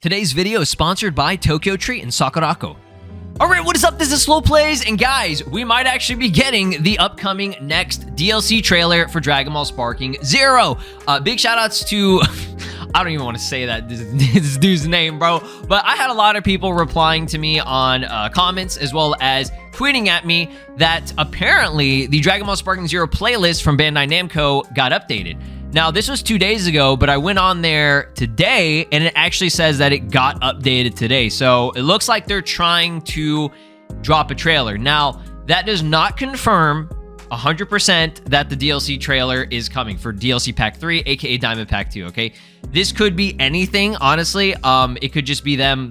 Today's video is sponsored by Tokyo Treat and Sakurako. Alright, what is up? This is SLOplays, and guys, we might actually be getting the upcoming next DLC trailer for Dragon Ball Sparking Zero. Big shoutouts to... I don't even want to say that this dude's name, bro. But I had a lot of people replying to me on comments as well as tweeting at me that apparently the Dragon Ball Sparking Zero playlist from Bandai Namco got updated. Now, this was 2 days ago, but I went on there today, and it actually says that it got updated today. So it looks like they're trying to drop a trailer. Now, that does not confirm 100% that the DLC trailer is coming for DLC Pack 3, aka Daima Pack 2, okay? This could be anything, honestly. It could just be them,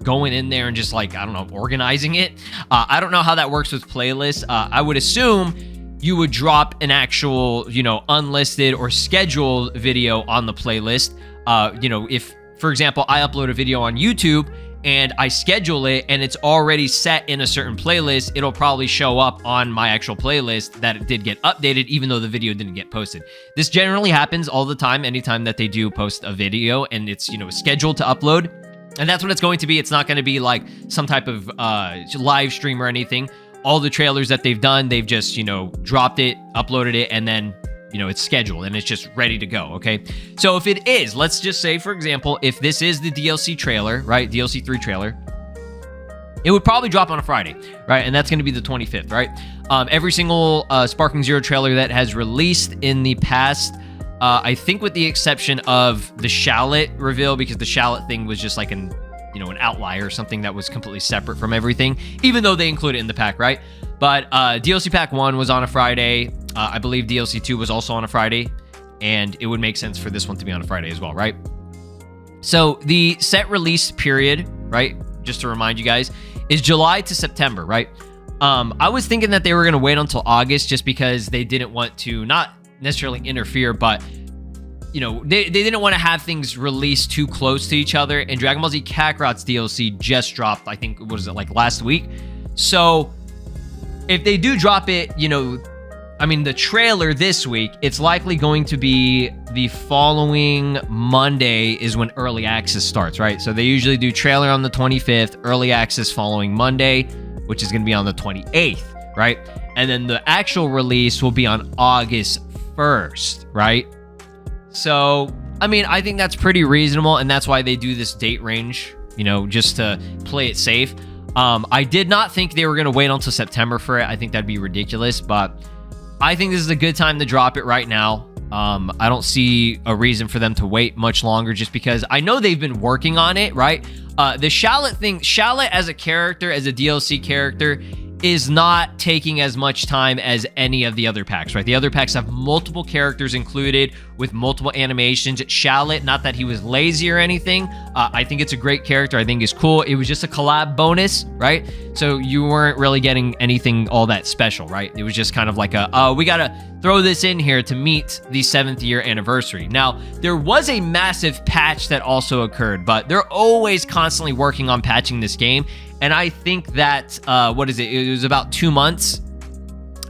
going in there and just like, I don't know, organizing it. I don't know how that works with playlists. I would assume you would drop an actual, unlisted or scheduled video on the playlist. If, for example, I upload a video on YouTube and I schedule it and it's already set in a certain playlist, it'll probably show up on my actual playlist that it did get updated, even though the video didn't get posted. This generally happens all the time, anytime that they do post a video and it's, scheduled to upload. And that's what it's going to be. It's not going to be like some type of live stream or anything. All the trailers that they've done, they've just, dropped it, uploaded it, and then, it's scheduled and it's just ready to go, okay? So if it is, let's just say, for example, if this is the DLC trailer, right, DLC 3 trailer, it would probably drop on a Friday, right? And that's going to be the 25th, right? Every single Sparking Zero trailer that has released in the past, I think with the exception of the Shallot reveal, because the Shallot thing was just like an outlier, something that was completely separate from everything, even though they include it in the pack, right? But DLC Pack 1 was on a Friday. I believe DLC 2 was also on a Friday, and it would make sense for this one to be on a Friday as well, right? So the set release period, right, just to remind you guys, is July to September, right? I was thinking that they were going to wait until August just because they didn't want to, not necessarily interfere, but they didn't want to have things released too close to each other. And Dragon Ball Z Kakarot's DLC just dropped, I think, what was it, like last week? So if they do drop it, the trailer this week, it's likely going to be the following Monday is when early access starts, right? So they usually do trailer on the 25th, early access following Monday, which is going to be on the 28th, right? And then the actual release will be on August 1st, right? So, I think that's pretty reasonable, and that's why they do this date range, just to play it safe. I did not think they were going to wait until September for it. I think that'd be ridiculous, but I think this is a good time to drop it right now. I don't see a reason for them to wait much longer just because I know they've been working on it, right? The Shallot thing, Shallot as a character, as a DLC character, is not taking as much time as any of the other packs, right? The other packs have multiple characters included with multiple animations. Shallot, not that he was lazy or anything. I think it's a great character. I think it's cool. It was just a collab bonus, right? So you weren't really getting anything all that special, right? It was just kind of like we got to throw this in here to meet the 7th year anniversary. Now, there was a massive patch that also occurred, but they're always constantly working on patching this game. And I think that, it was about 2 months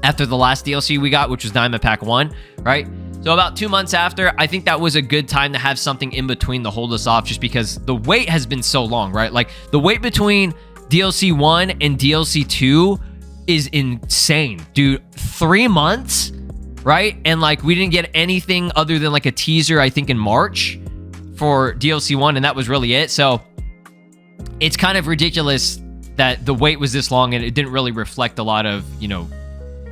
after the last DLC we got, which was Daima Pack 1, right? So about 2 months after, I think that was a good time to have something in between to hold us off just because the wait has been so long, right? Like, the wait between DLC 1 and DLC 2 is insane, dude. 3 months, right? And, we didn't get anything other than, a teaser, I think, in March for DLC 1, and that was really it. So it's kind of ridiculous that the wait was this long and it didn't really reflect a lot of,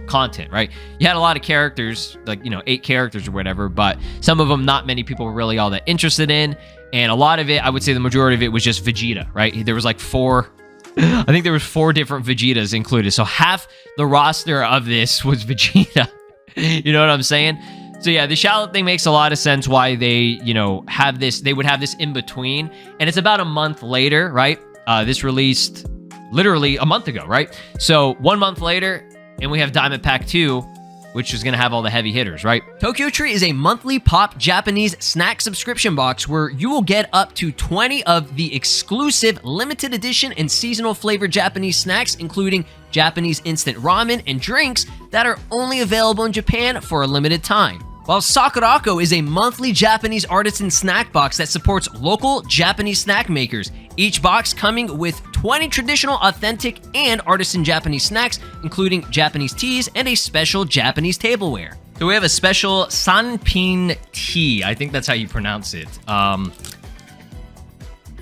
content, right? You had a lot of characters, 8 characters or whatever, but some of them not many people were really all that interested in. And a lot of it, I would say the majority of it was just Vegeta, right? There was 4, I think there was 4 different Vegetas included. So half the roster of this was Vegeta. You know what I'm saying? So yeah, the Shallot thing makes a lot of sense why they, have this, they would have this in between. And it's about a month later, right? This released literally a month ago, right? So 1 month later, and we have Daima Pack 2, which is going to have all the heavy hitters, right? Tokyo Treat is a monthly pop Japanese snack subscription box where you will get up to 20 of the exclusive limited edition and seasonal flavored Japanese snacks, including Japanese instant ramen and drinks that are only available in Japan for a limited time. while Sakurako is a monthly Japanese artisan snack box that supports local Japanese snack makers. Each box coming with 20 traditional, authentic, and artisan Japanese snacks, including Japanese teas and a special Japanese tableware. So we have a special Sanpin tea. I think that's how you pronounce it.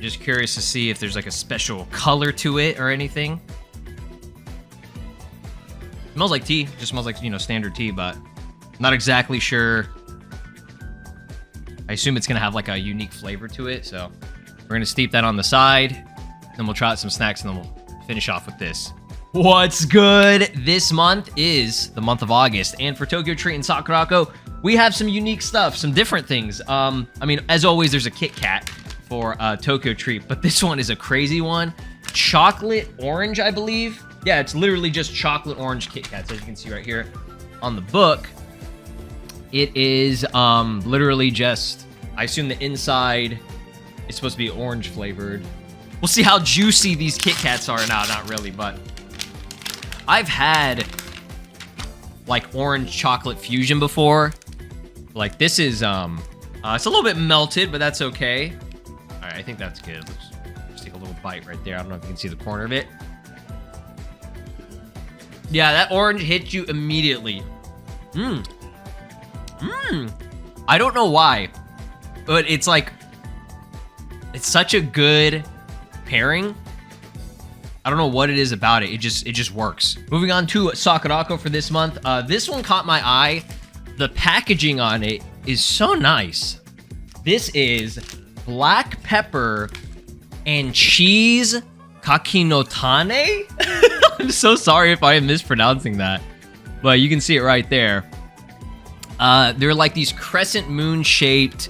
Just curious to see if there's like a special color to it or anything. It smells like tea. Just smells like, you know, standard tea, but not exactly sure. I assume it's gonna have like a unique flavor to it, so we're gonna steep that on the side. Then we'll try out some snacks, and then we'll finish off with this. What's good? This month is the month of August, and for Tokyo Treat and Sakurako, we have some unique stuff, some different things. I mean, as always, there's a Kit Kat for Tokyo Treat, but this one is a crazy one. Chocolate orange, I believe. Yeah, it's literally just chocolate orange Kit Kats, as you can see right here on the book. It is literally just, I assume the inside is supposed to be orange flavored. We'll see how juicy these Kit Kats are. No, not really, but I've had like orange chocolate fusion before. Like this is, it's a little bit melted, but that's okay. All right, I think that's good. Let's just take a little bite right there. I don't know if you can see the corner of it. Yeah, that orange hits you immediately. I don't know why, but it's like, it's such a good pairing. I don't know what it is about it. It just works. Moving on to Sakurako for this month. This one caught my eye. The packaging on it is so nice. This is black pepper and cheese kakinotane. I'm so sorry if I am mispronouncing that, but you can see it right there. They're like these crescent moon shaped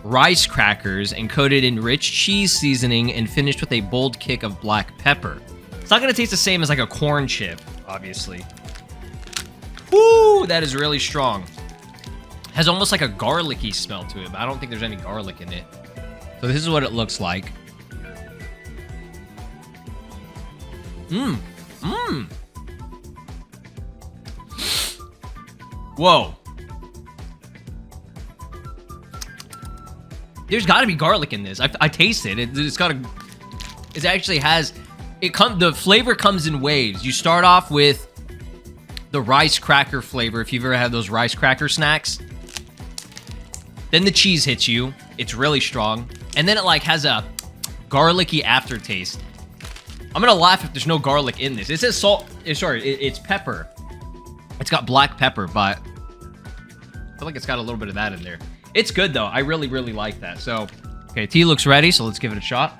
rice crackers encoded in rich cheese seasoning and finished with a bold kick of black pepper. It's not gonna taste the same as like a corn chip, obviously. Woo, that is really strong. Has almost like a garlicky smell to it, but I don't think there's any garlic in it. So this is what it looks like. Whoa. There's got to be garlic in this. I taste it. It's got a. It actually has. The flavor comes in waves. You start off with the rice cracker flavor, if you've ever had those rice cracker snacks. Then the cheese hits you. It's really strong, and then it like has a garlicky aftertaste. I'm gonna laugh if there's no garlic in this. It says salt. Sorry, it's pepper. It's got black pepper, but I feel like it's got a little bit of that in there. It's good though. I really, really like that. So, okay, tea looks ready, so let's give it a shot.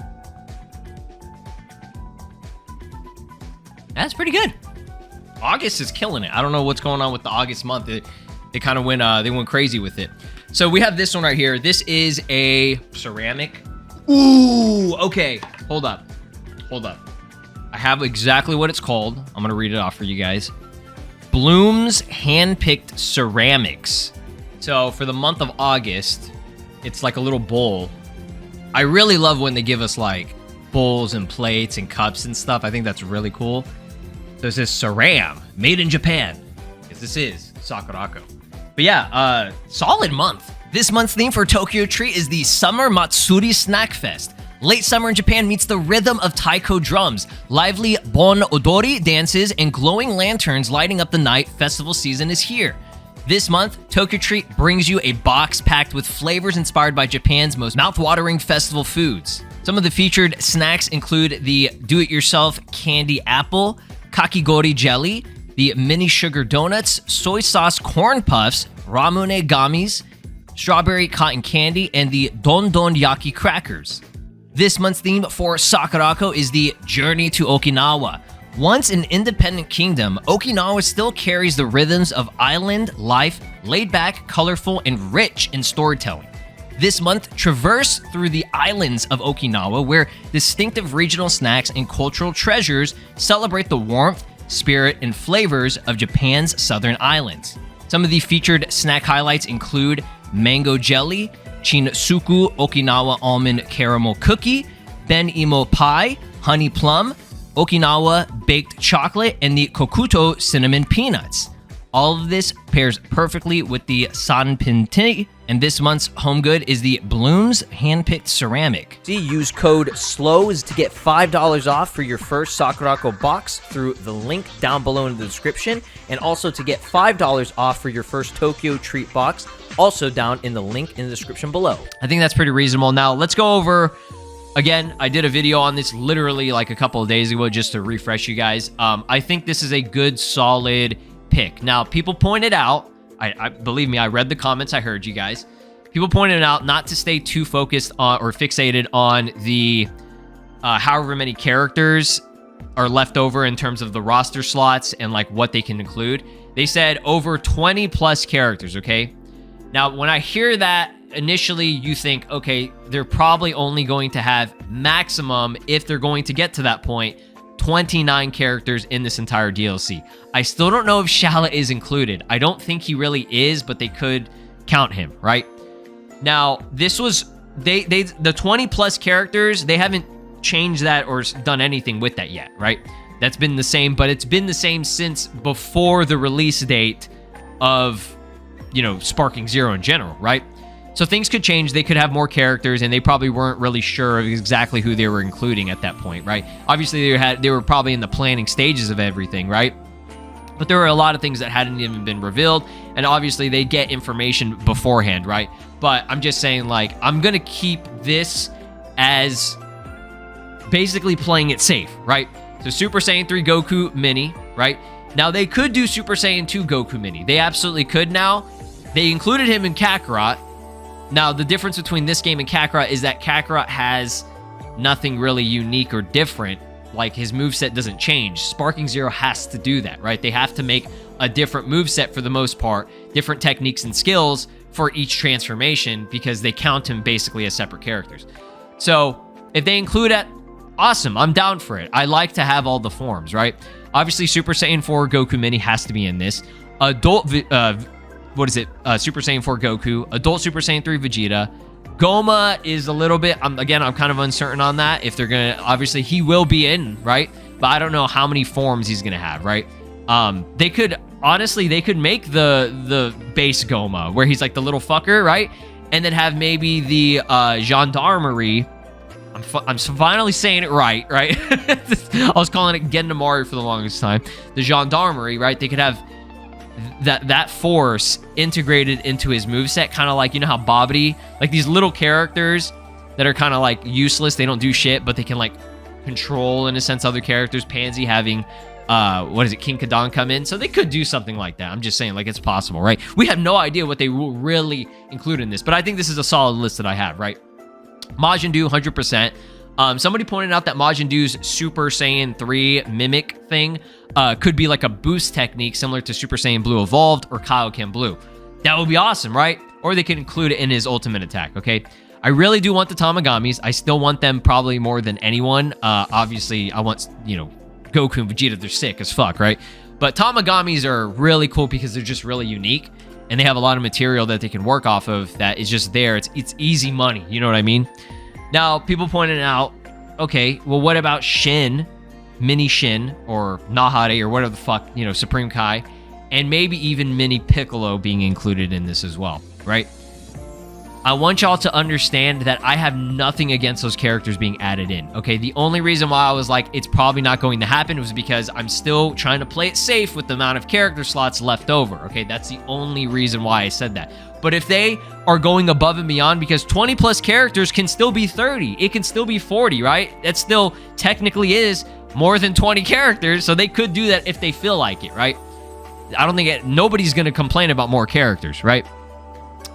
That's pretty good. August is killing it. I don't know what's going on with the August month. It kind of went, they went crazy with it. So we have this one right here. This is a ceramic. Ooh, okay. Hold up. I have exactly what it's called. I'm gonna read it off for you guys. Bloom's Handpicked Ceramics. So for the month of August, it's like a little bowl. I really love when they give us like bowls and plates and cups and stuff. I think that's really cool. So it says Ceram, made in Japan. Because this is Sakurako. But yeah, solid month. This month's theme for Tokyo Treat is the Summer Matsuri Snack Fest. Late summer in Japan meets the rhythm of taiko drums, lively bon odori dances, and glowing lanterns lighting up the night. Festival season is here. This month, Tokyo Treat brings you a box packed with flavors inspired by Japan's most mouth-watering festival foods. Some of the featured snacks include the do-it-yourself candy apple, kakigori jelly, the mini sugar donuts, soy sauce corn puffs, ramune gummies, strawberry cotton candy, and the don don yaki crackers. This month's theme for Sakurako is the Journey to Okinawa. Once an independent kingdom, Okinawa still carries the rhythms of island life, laid back, colorful, and rich in storytelling. This month, traverse through the islands of Okinawa, where distinctive regional snacks and cultural treasures celebrate the warmth, spirit, and flavors of Japan's southern islands. Some of the featured snack highlights include mango jelly, Chinsuku Okinawa almond caramel cookie, Ben Imo pie, honey plum, Okinawa baked chocolate, and the Kokuto cinnamon peanuts. All of this pairs perfectly with the Sanpinti, and this month's home good is the Bloom's Handpicked Ceramic. Use code SLOWS to get $5 off for your first Sakurako box through the link down below in the description, and also to get $5 off for your first Tokyo Treat box, also down in the link in the description below. I think that's pretty reasonable. Now, let's go over... Again, I did a video on this literally like a couple of days ago just to refresh you guys. I think this is a good, solid pick. Now, people pointed out, I believe me, I read the comments, I heard you guys. People pointed out not to stay too focused on or fixated on the however many characters are left over in terms of the roster slots and like what they can include. They said over 20 plus characters, okay? Now, when I hear that, initially you think, okay, they're probably only going to have maximum, if they're going to get to that point, 29 characters in this entire DLC. I still don't know if Shala is included. I don't think he really is, but they could count him, right? Now, this was, the 20 plus characters, they haven't changed that or done anything with that yet, right? That's been the same, but it's been the same since before the release date of, you know, Sparking Zero in general, right? So things could change. They could have more characters, and they probably weren't really sure of exactly who they were including at that point, right? Obviously, they were probably in the planning stages of everything, right? But there were a lot of things that hadn't even been revealed, and obviously they get information beforehand, right? But I'm just saying, like, I'm going to keep this as basically playing it safe, right? So Super Saiyan 3 Goku Mini, right? Now, they could do Super Saiyan 2 Goku Mini. They absolutely could now. They included him in Kakarot. Now, the difference between this game and Kakarot is that Kakarot has nothing really unique or different. Like, his moveset doesn't change. Sparking Zero has to do that, right? They have to make a different moveset for the most part, different techniques and skills for each transformation because they count him basically as separate characters. So, if they include it, awesome. I'm down for it. I like to have all the forms, right? Obviously, Super Saiyan 4 Goku Mini has to be in this. Super Saiyan 4 Goku, Adult Super Saiyan 3 Vegeta. Goma is a little bit, I'm kind of uncertain on that. If they're going to, obviously, he will be in, right? But I don't know how many forms he's going to have, right? They could, honestly, they could make the base Goma, where he's like the little fucker, right? And then have maybe the Gendarmerie. I'm finally saying it right? I was calling it Gendamari for the longest time. The Gendarmerie, right? They could have that force integrated into his moveset, kind of like, you know how Babidi, like these little characters that are kind of like useless, they don't do shit, but they can like control in a sense other characters. Pansy having King Kadon come in, so they could do something like that. I'm just saying, like, it's possible, right? We have no idea what they will really include in this, but I think this is a solid list that I have, right? Majin Buu, 100%. Somebody pointed out that Majin Buu's Super Saiyan 3 mimic thing could be like a boost technique similar to Super Saiyan Blue Evolved or Kaioken Blue. That would be awesome, right? Or they could include it in his ultimate attack, okay? I really do want the Tamagamis. I still want them probably more than anyone. Obviously, I want, you know, Goku and Vegeta. They're sick as fuck, right? But Tamagamis are really cool because they're just really unique, and they have a lot of material that they can work off of that is just there. It's easy money, you know what I mean? Now, people pointed out, okay, well, what about Shin, Mini Shin, or Nahare, or whatever the fuck, you know, Supreme Kai, and maybe even Mini Piccolo being included in this as well, right? I want y'all to understand that I have nothing against those characters being added in, okay? The only reason why I was like, it's probably not going to happen was because I'm still trying to play it safe with the amount of character slots left over, okay? That's the only reason why I said that. But if they are going above and beyond, because 20 plus characters can still be 30, it can still be 40, right? That still technically is more than 20 characters, so they could do that if they feel like it, right? I don't think nobody's going to complain about more characters, right?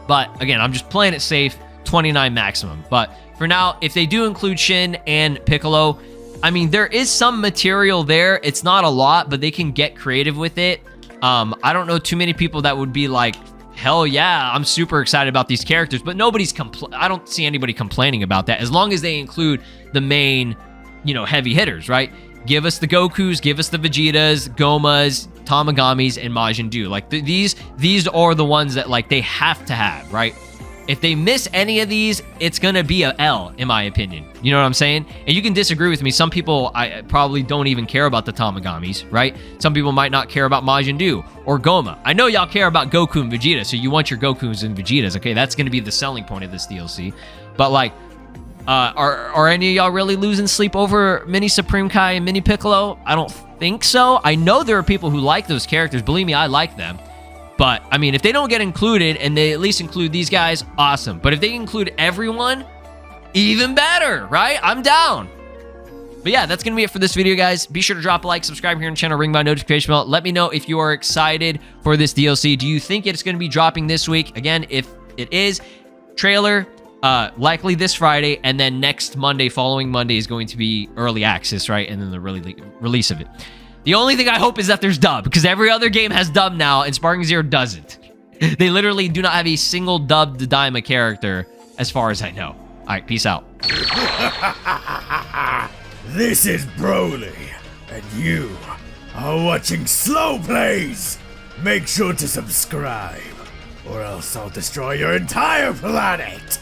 But again, I'm just playing it safe, 29 maximum. But for now, if they do include Shin and Piccolo, I mean, there is some material there. It's not a lot, but they can get creative with it. I don't know too many people that would be like, hell yeah, I'm super excited about these characters, but I don't see anybody complaining about that as long as they include the main, you know, heavy hitters, right? Give us the Gokus, give us the Vegetas, Gomas, Tamagamis, and Majin Buu. Like, these are the ones that, like, they have to have, right? if they miss any of these, it's gonna be a L, in my opinion. You know what I'm saying? And you can disagree with me. Some people I probably don't even care about the Tamagamis, right? Some people might not care about Majin Buu or Goma. I know y'all care about Goku and Vegeta, so you want your Gokus and Vegetas. Okay, that's gonna be the selling point of this DLC. But like, are any of y'all really losing sleep over Mini Supreme Kai and Mini Piccolo? I don't think so. I know there are people who like those characters. Believe me, I like them. But, I mean, if they don't get included and they at least include these guys, awesome. But if they include everyone, even better, right? I'm down. But yeah, that's going to be it for this video, guys. Be sure to drop a like, subscribe here on the channel, ring my notification bell. Let me know if you are excited for this DLC. Do you think it's going to be dropping this week? Again, if it is, trailer, likely this Friday, and then next Monday, following Monday, is going to be early access, right? And then the release of it. The only thing I hope is that there's dub, because every other game has dub now, and Sparking Zero doesn't. They literally do not have a single dubbed Daima character, as far as I know. All right, peace out. This is Broly, and you are watching SLOplays. Make sure to subscribe, or else I'll destroy your entire planet.